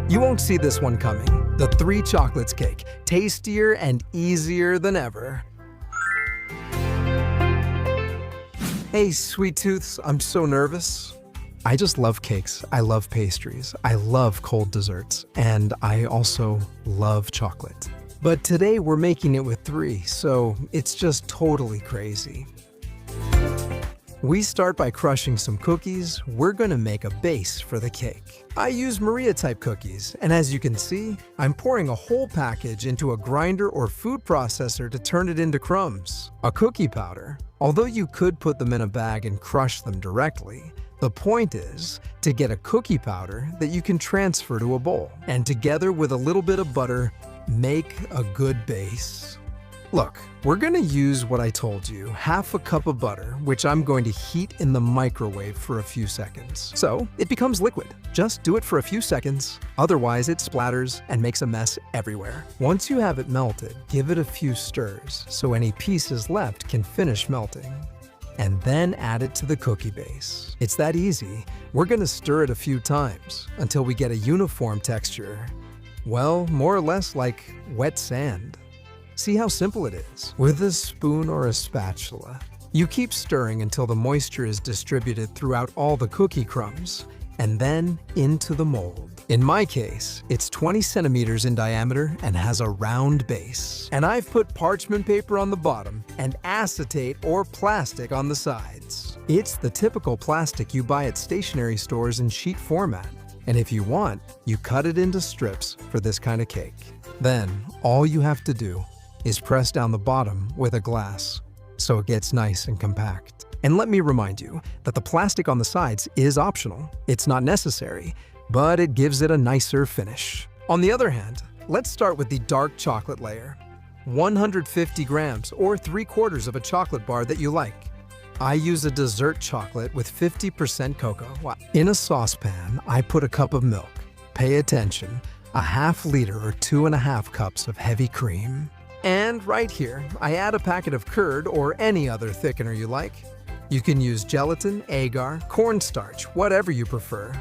You won't see this one coming. The 3 chocolates cake, tastier and easier than ever. Hey, sweet tooths, I'm so nervous. I just love cakes, I love pastries, I love cold desserts, and I also love chocolate. But today we're making it with 3, so it's just totally crazy. We start by crushing some cookies. We're gonna make a base for the cake. I use Maria-type cookies, and as you can see, I'm pouring a whole package into a grinder or food processor to turn it into crumbs. A cookie powder. Although you could put them in a bag and crush them directly, the point is to get a cookie powder that you can transfer to a bowl, and together with a little bit of butter, make a good base. Look, we're gonna use what I told you, half a cup of butter, which I'm going to heat in the microwave for a few seconds. So it becomes liquid. Just do it for a few seconds, otherwise it splatters and makes a mess everywhere. Once you have it melted, give it a few stirs so any pieces left can finish melting. And then add it to the cookie base. It's that easy. We're gonna stir it a few times until we get a uniform texture. Well, more or less like wet sand. See how simple it is? With a spoon or a spatula, you keep stirring until the moisture is distributed throughout all the cookie crumbs, and then into the mold. In my case, it's 20 centimeters in diameter and has a round base. And I've put parchment paper on the bottom and acetate or plastic on the sides. It's the typical plastic you buy at stationery stores in sheet format. And if you want, you cut it into strips for this kind of cake. Then, all you have to do is press down the bottom with a glass so it gets nice and compact. And let me remind you that the plastic on the sides is optional. It's not necessary, but it gives it a nicer finish. On the other hand, let's start with the dark chocolate layer. 150 grams or 3/4 of a chocolate bar that you like. I use a dessert chocolate with 50% cocoa. In a saucepan, I put a cup of milk. Pay attention, a half liter or 2.5 cups of heavy cream. And right here, I add a packet of curd or any other thickener you like. You can use gelatin, agar, cornstarch, whatever you prefer.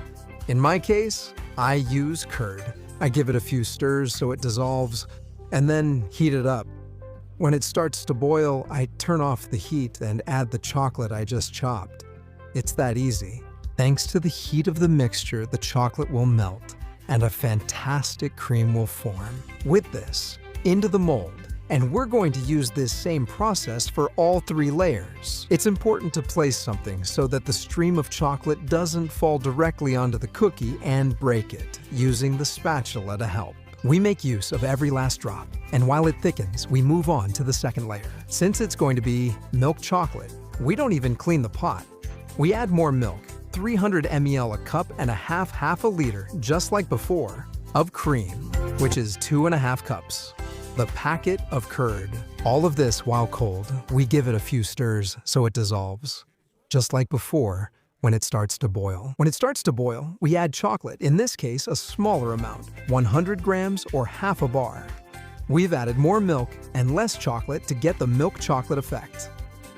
In my case, I use curd. I give it a few stirs so it dissolves, and then heat it up. When it starts to boil, I turn off the heat and add the chocolate I just chopped. It's that easy. Thanks to the heat of the mixture, the chocolate will melt, and a fantastic cream will form. With this, into the mold. And we're going to use this same process for all 3 layers. It's important to place something so that the stream of chocolate doesn't fall directly onto the cookie and break it, using the spatula to help. We make use of every last drop, and while it thickens, we move on to the second layer. Since it's going to be milk chocolate, we don't even clean the pot. We add more milk, 300 ml a cup and a half a liter, just like before, of cream, which is 2.5 cups. The packet of curd. All of this while cold. We give it a few stirs so it dissolves. Just like before, when it starts to boil. When it starts to boil, we add chocolate, in this case a smaller amount, 100 grams or half a bar. We've added more milk and less chocolate to get the milk chocolate effect.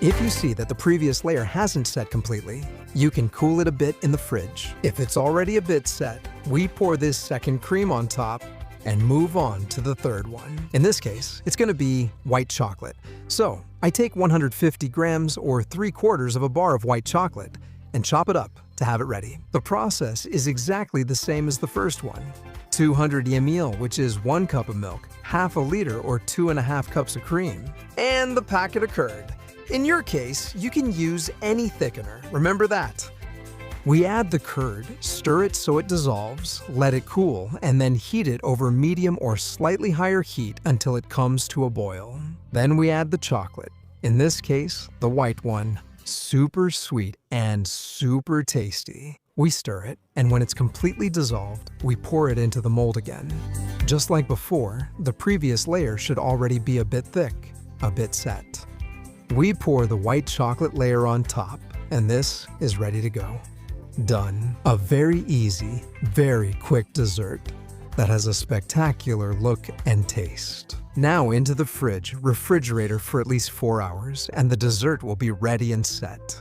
If you see that the previous layer hasn't set completely, you can cool it a bit in the fridge. If it's already a bit set, we pour this second cream on top and move on to the third one. In this case, it's gonna be white chocolate. So I take 150 grams or 3/4 of a bar of white chocolate and chop it up to have it ready. The process is exactly the same as the first one. 200 ml, which is 1 cup of milk, half a liter or 2.5 cups of cream, and the packet of curd. In your case, you can use any thickener, remember that. We add the curd, stir it so it dissolves, let it cool, and then heat it over medium or slightly higher heat until it comes to a boil. Then we add the chocolate, in this case, the white one. Super sweet and super tasty. We stir it, and when it's completely dissolved, we pour it into the mold again. Just like before, the previous layer should already be a bit thick, a bit set. We pour the white chocolate layer on top, and this is ready to go. Done. A very easy, very quick dessert that has a spectacular look and taste. Now into the refrigerator for at least 4 hours, and the dessert will be ready and set.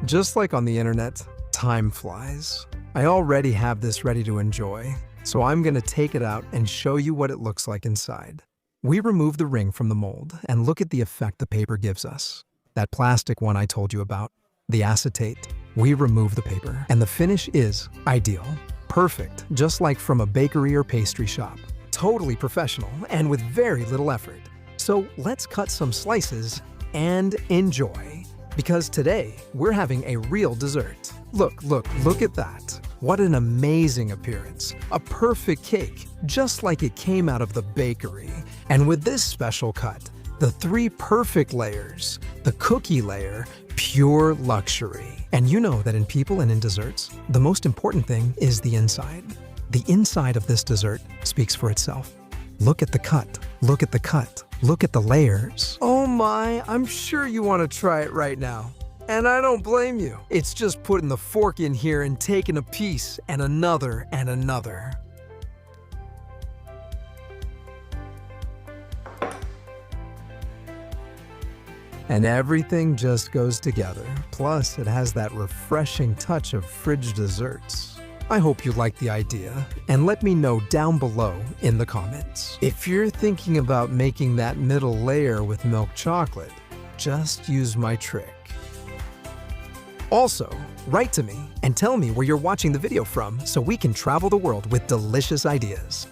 Just like on the internet, time flies. I already have this ready to enjoy, so I'm gonna take it out and show you what it looks like inside. We remove the ring from the mold and look at the effect the paper gives us. That plastic one I told you about, the acetate. We remove the paper, and the finish is ideal. Perfect, just like from a bakery or pastry shop. Totally professional and with very little effort. So let's cut some slices and enjoy. Because today, we're having a real dessert. Look at that. What an amazing appearance. A perfect cake, just like it came out of the bakery. And with this special cut, the 3 perfect layers, the cookie layer, pure luxury. And you know that in people and in desserts, the most important thing is the inside. The inside of this dessert speaks for itself. Look at the cut, look at the cut, look at the layers. Oh my, I'm sure you want to try it right now. And I don't blame you. It's just putting the fork in here and taking a piece and another and another. And everything just goes together. Plus, it has that refreshing touch of fridge desserts. I hope you like the idea, and let me know down below in the comments. If you're thinking about making that middle layer with milk chocolate, just use my trick. Also, write to me and tell me where you're watching the video from so we can travel the world with delicious ideas.